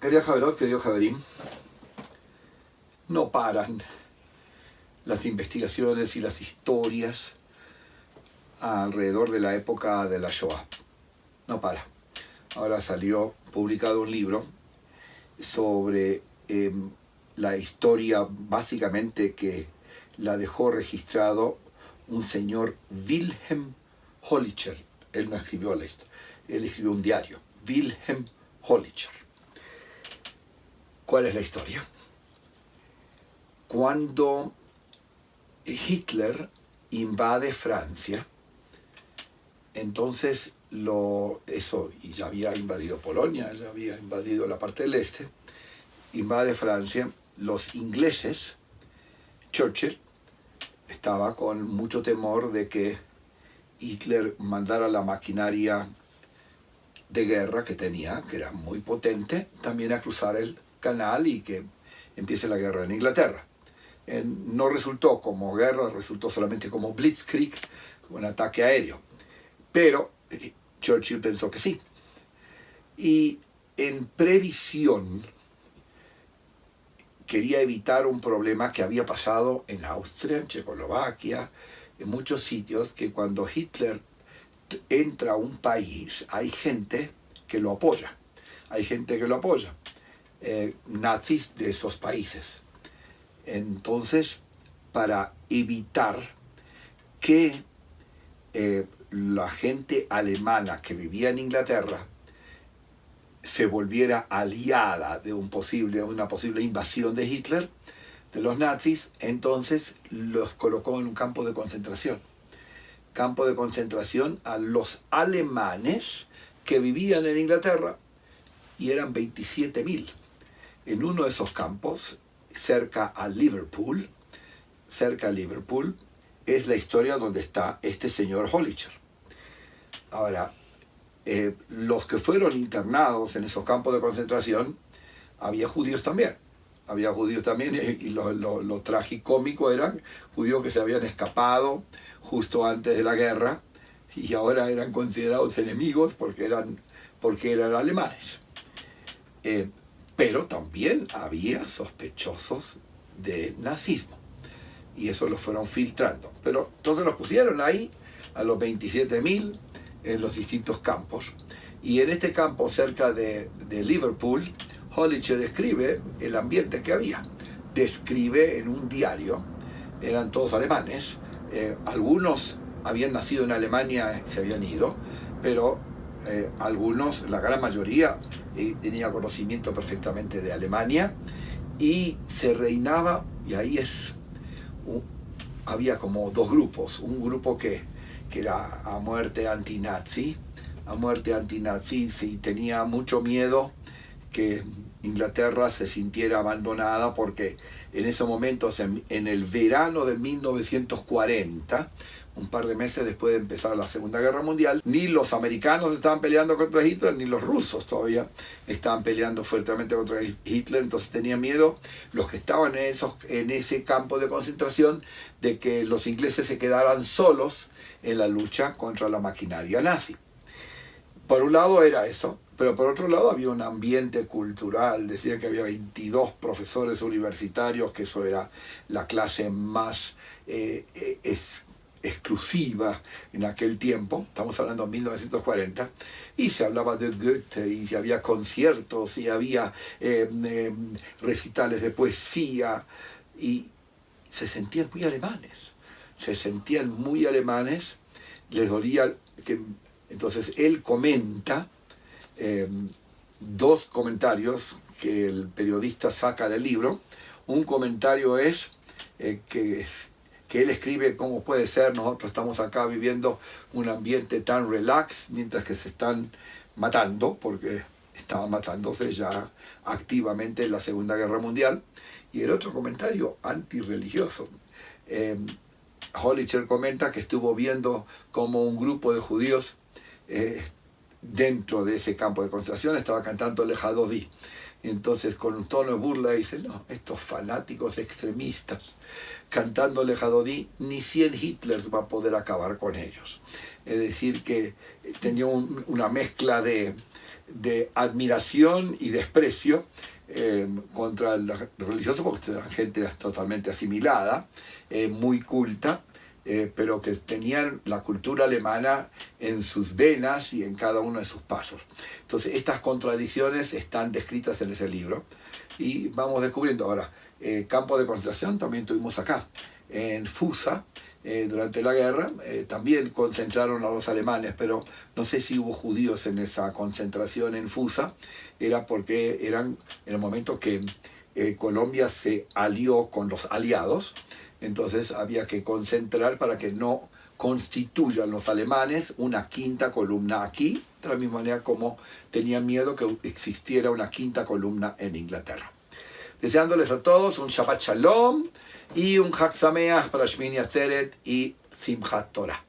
Querido Javerot, querido Javerín, no paran las investigaciones y las historias alrededor de la época de la Shoah. No para. Ahora salió publicado un libro sobre la historia básicamente que la dejó registrado un señor Wilhelm Hollitscher. Él no escribió la historia, él escribió un diario, Wilhelm Hollitscher. ¿Cuál es la historia? Cuando Hitler invade Francia, entonces y ya había invadido Polonia, ya había invadido la parte del este, invade Francia, los ingleses, Churchill estaba con mucho temor de que Hitler mandara la maquinaria de guerra que tenía, que era muy potente, también a cruzar el canal y que empiece la guerra en Inglaterra. No resultó como guerra, resultó solamente como Blitzkrieg, un ataque aéreo. Pero Churchill pensó que sí. Y en previsión quería evitar un problema que había pasado en Austria, en Checoslovaquia, en muchos sitios, que cuando Hitler entra a un país hay gente que lo apoya. Hay gente que lo apoya. Nazis de esos países. Entonces, para evitar que la gente alemana que vivía en Inglaterra se volviera aliada de una posible invasión de Hitler, de los nazis, entonces los colocó en un campo de concentración. Campo de concentración a los alemanes que vivían en Inglaterra, y eran 27.000. En uno de esos campos, cerca a Liverpool, es la historia donde está este señor Hollitscher. Ahora, los que fueron internados en esos campos de concentración, había judíos también. Y lo tragicómico eran judíos que se habían escapado justo antes de la guerra y ahora eran considerados enemigos porque eran alemanes. Pero también había sospechosos de nazismo y eso los fueron filtrando. Pero entonces los pusieron ahí a los 27.000 en los distintos campos. Y en este campo cerca de Liverpool, Hollitscher describe el ambiente que había. Describe en un diario, eran todos alemanes, algunos habían nacido en Alemania y se habían ido, pero algunos, la gran mayoría, tenía conocimiento perfectamente de Alemania, y se reinaba, y ahí había como dos grupos, un grupo que era a muerte antinazi, y tenía mucho miedo que Inglaterra se sintiera abandonada, porque en esos momentos, en el verano de 1940, un par de meses después de empezar la Segunda Guerra Mundial, ni los americanos estaban peleando contra Hitler, ni los rusos todavía estaban peleando fuertemente contra Hitler. Entonces tenían miedo los que estaban en ese campo de concentración de que los ingleses se quedaran solos en la lucha contra la maquinaria nazi. Por un lado era eso, pero por otro lado había un ambiente cultural. Decía que había 22 profesores universitarios, que eso era la clase más exclusiva en aquel tiempo, estamos hablando de 1940, y se hablaba de Goethe, y había conciertos, y había recitales de poesía, y se sentían muy alemanes, les dolía que... Entonces él comenta dos comentarios que el periodista saca del libro. Un comentario es que él escribe: ¿cómo puede ser? Nosotros estamos acá viviendo un ambiente tan relax mientras que se están matando, porque estaban matándose ya activamente en la Segunda Guerra Mundial. Y el otro comentario antirreligioso. Hollitscher comenta que estuvo viendo como un grupo de judíos dentro de ese campo de concentración estaba cantando Lejadodí. Entonces, con un tono de burla, dice: no, estos fanáticos extremistas cantando Lejadodí, ni 100 Hitlers va a poder acabar con ellos. Es decir, que tenía una mezcla de de admiración y desprecio contra los religiosos, porque eran gente totalmente asimilada, muy culta, pero que tenían la cultura alemana en sus venas y en cada uno de sus pasos. Entonces estas contradicciones están descritas en ese libro y vamos descubriendo ahora. Campo de concentración también tuvimos acá, en Fusa, durante la guerra, también concentraron a los alemanes, pero no sé si hubo judíos en esa concentración en Fusa, era porque eran en el momento que Colombia se alió con los aliados, entonces había que concentrar para que no constituyan los alemanes una quinta columna aquí, de la misma manera como tenían miedo que existiera una quinta columna en Inglaterra. Deseándoles a todos un Shabbat Shalom y un Chag Sameach para Shmini Atzeret y Simchat Torah.